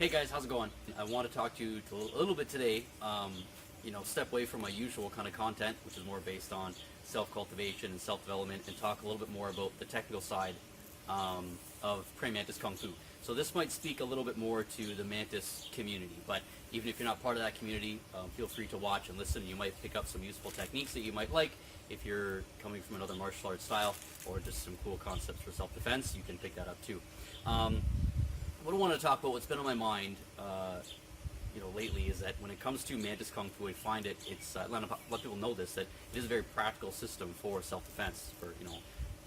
Hey guys, how's it going? I want to talk to you a little bit today, step away from my usual kind of content, which is more based on self-cultivation and self-development, and talk a little bit more about the technical side of praying mantis kung fu. So this might speak a little bit more to the mantis community, but even if you're not part of that community, feel free to watch and listen. You might pick up some useful techniques that you might like. If you're coming from another martial arts style or just some cool concepts for self-defense, you can pick that up too. What I want to talk about, what's been on my mind, lately, is that when it comes to Mantis Kung Fu, I find it's let people know this, that it is a very practical system for self-defense,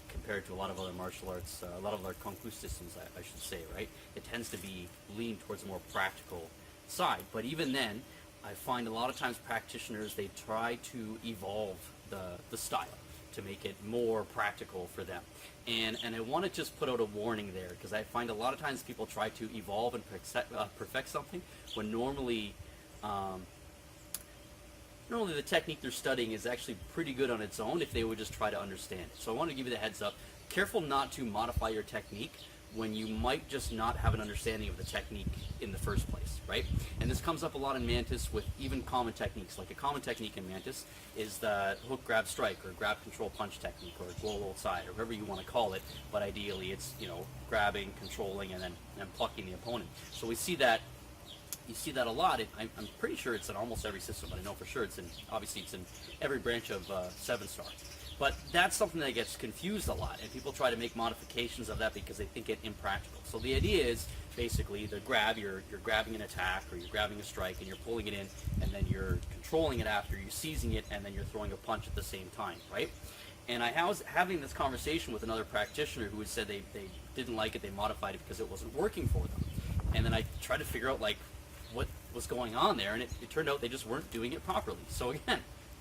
compared to a lot of other martial arts, a lot of other Kung Fu systems, I should say, right? It tends to be leaned towards a more practical side. But even then, I find a lot of times practitioners, they try to evolve the style to make it more practical for them. And I want to just put out a warning there, because I find a lot of times people try to evolve and perfect something when normally the technique they're studying is actually pretty good on its own if they would just try to understand it. So I want to give you the heads up. Careful not to modify your technique when you might just not have an understanding of the technique in the first place, right? And this comes up a lot in Mantis with even common techniques. Like a common technique in Mantis is the hook, grab, strike, or grab, control, punch technique, or global side, or whatever you want to call it. But ideally, it's grabbing, controlling, and then plucking the opponent. So we see that. You see that a lot. I'm pretty sure it's in almost every system, but I know for sure obviously it's in every branch of 7-star. But that's something that gets confused a lot, and people try to make modifications of that because they think it impractical. So the idea is basically the grab, you're grabbing an attack, or you're grabbing a strike, and you're pulling it in, and then you're controlling it after, you're seizing it, and then you're throwing a punch at the same time, right? And I was having this conversation with another practitioner who had said they didn't like it, they modified it because it wasn't working for them. And then I tried to figure out what was going on there, and it turned out they just weren't doing it properly. So again,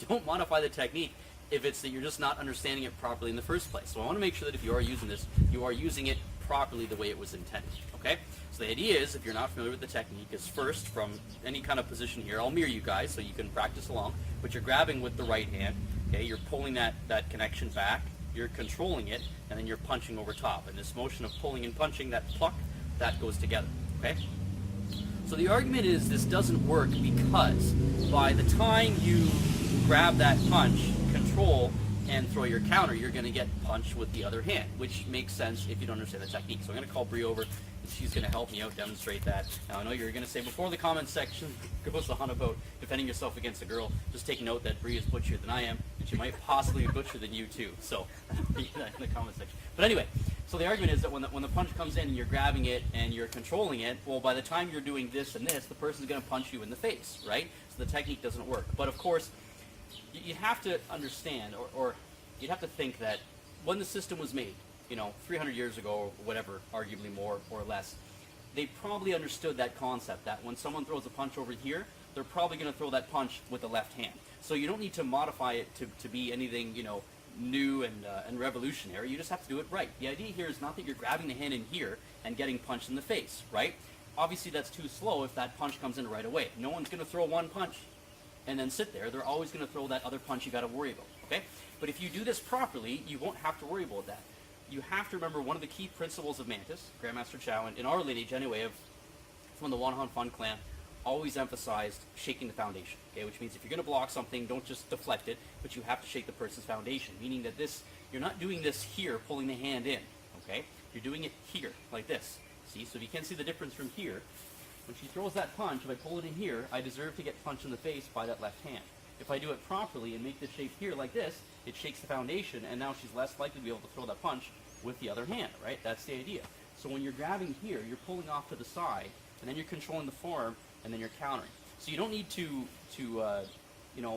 don't modify the technique if it's that you're just not understanding it properly in the first place. So I want to make sure that if you are using this, you are using it properly the way it was intended, okay? So the idea is, if you're not familiar with the technique, is first, from any kind of position here, I'll mirror you guys so you can practice along, but you're grabbing with the right hand, okay? You're pulling that connection back, you're controlling it, and then you're punching over top. And this motion of pulling and punching, that pluck, that goes together, okay? So the argument is this doesn't work because by the time you grab that punch, control, and throw your counter, you're going to get punched with the other hand, which makes sense if you don't understand the technique. So I'm going to call Bree over, and she's going to help me out demonstrate that. Now I know you're going to say, before the comment section goes on about defending yourself against a girl, just take note that Bree is butchier than I am, and she might possibly be butcher than you too. So read that in the comment section. But anyway, so the argument is that when the punch comes in and you're grabbing it and you're controlling it, well, by the time you're doing this and this, the person's going to punch you in the face, right? So the technique doesn't work. But of course, you have to understand, or you'd have to think that when the system was made, 300 years ago or whatever, arguably more or less, they probably understood that concept, that when someone throws a punch over here, they're probably going to throw that punch with the left hand. So you don't need to modify it to be anything, new and revolutionary. You just have to do it right. The idea here is not that you're grabbing the hand in here and getting punched in the face, right? Obviously that's too slow if that punch comes in right away. No one's going to throw one punch and then sit there. They're always going to throw that other punch you got to worry about, okay? But if you do this properly, you won't have to worry about that. You have to remember one of the key principles of Mantis, Grandmaster Chow, and in our lineage anyway, from the Wan Han Fun clan, always emphasized shaking the foundation, okay? Which means if you're going to block something, don't just deflect it, but you have to shake the person's foundation, meaning that you're not doing this here, pulling the hand in, okay? You're doing it here, like this. See? So if you can't see the difference from here, when she throws that punch, if I pull it in here, I deserve to get punched in the face by that left hand. If I do it properly and make the shape here like this, it shakes the foundation, and now she's less likely to be able to throw that punch with the other hand, right? That's the idea. So when you're grabbing here, you're pulling off to the side, and then you're controlling the forearm, and then you're countering. So you don't need to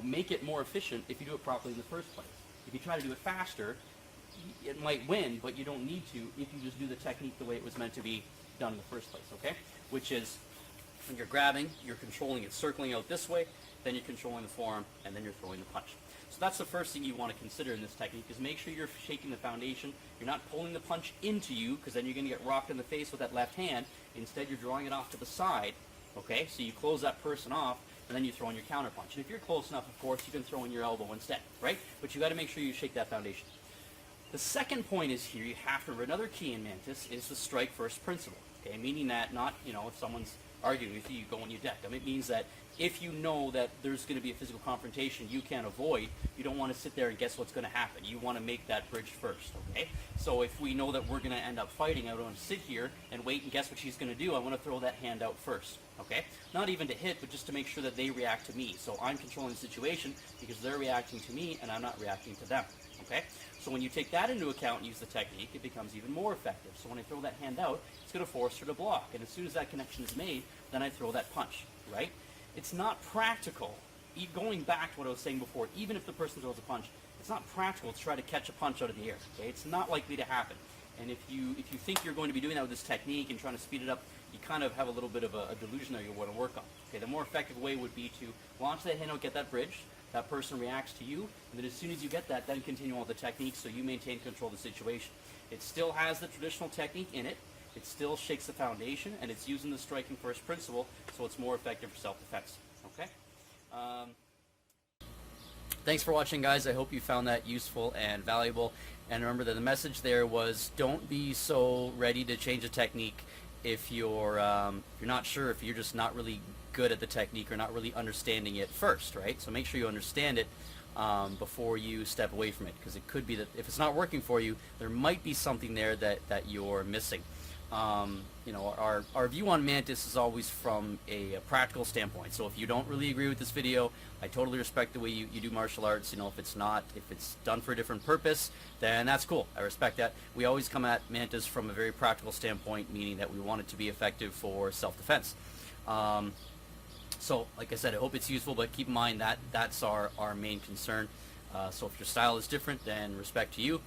make it more efficient if you do it properly in the first place. If you try to do it faster, it might win, but you don't need to if you just do the technique the way it was meant to be done in the first place, okay? Which is, when you're grabbing, you're controlling it, circling out this way, then you're controlling the forearm, and then you're throwing the punch. So that's the first thing you want to consider in this technique, is make sure you're shaking the foundation. You're not pulling the punch into you, because then you're going to get rocked in the face with that left hand. Instead, you're drawing it off to the side, okay? So you close that person off, and then you throw in your counter punch. And if you're close enough, of course, you can throw in your elbow instead, right? But you got to make sure you shake that foundation. The second point is here, you have to remember, another key in Mantis is the strike first principle. Okay, meaning that not, you know, if someone's arguing with you, you go and you deck them. It means that if you know that there's going to be a physical confrontation you can't avoid, you don't want to sit there and guess what's going to happen. You want to make that bridge first, okay? So if we know that we're going to end up fighting, I don't want to sit here and wait and guess what she's going to do. I want to throw that hand out first, okay? Not even to hit, but just to make sure that they react to me. So I'm controlling the situation because they're reacting to me and I'm not reacting to them, okay? So when you take that into account and use the technique, it becomes even more effective. So when I throw that hand out, it's going to force her to block. And as soon as that connection is made, then I throw that punch, right? It's not practical. Going back to what I was saying before, even if the person throws a punch, it's not practical to try to catch a punch out of the air, okay? It's not likely to happen. And if you think you're going to be doing that with this technique and trying to speed it up, you kind of have a little bit of a delusion there you want to work on. Okay, the more effective way would be to launch that hand out, get that bridge, that person reacts to you, and then as soon as you get that, then continue all the techniques so you maintain control of the situation. It still has the traditional technique in it. It still shakes the foundation, and it's using the striking first principle, so it's more effective for self-defense. Okay? Thanks for watching, guys. I hope you found that useful and valuable. And remember that the message there was, don't be so ready to change a technique if you're not sure, if you're just not really good at the technique or not really understanding it first, right? So make sure you understand it before you step away from it, because it could be that if it's not working for you, there might be something there that you're missing. You know, our view on Mantis is always from a practical standpoint. So if you don't really agree with this video, I totally respect the way you do martial arts. You know, if it's done for a different purpose, then that's cool. I respect that. We always come at Mantis from a very practical standpoint, meaning that we want it to be effective for self-defense. So, like I said, I hope it's useful, but keep in mind that that's our main concern. So if your style is different, then respect to you.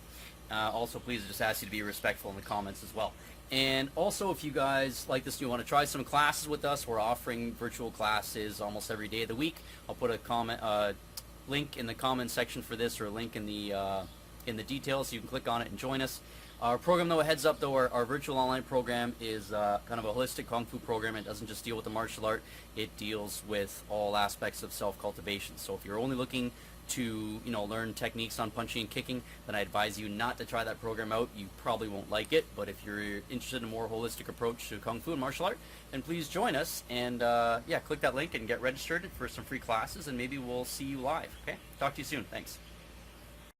Also, please just ask you to be respectful in the comments as well. And also, if you guys like this and you want to try some classes with us, we're offering virtual classes almost every day of the week. I'll put a link in the comment section for this, or a link in the details so you can click on it and join us. Our program, though, a heads up, though, our virtual online program is kind of a holistic Kung Fu program. It doesn't just deal with the martial art. It deals with all aspects of self-cultivation. So if you're only looking to, you know, learn techniques on punching and kicking, then I advise you not to try that program out. You probably won't like it, but if you're interested in a more holistic approach to Kung Fu and martial art, then please join us and yeah, click that link and get registered for some free classes, and maybe we'll see you live. Okay, talk to you soon. Thanks.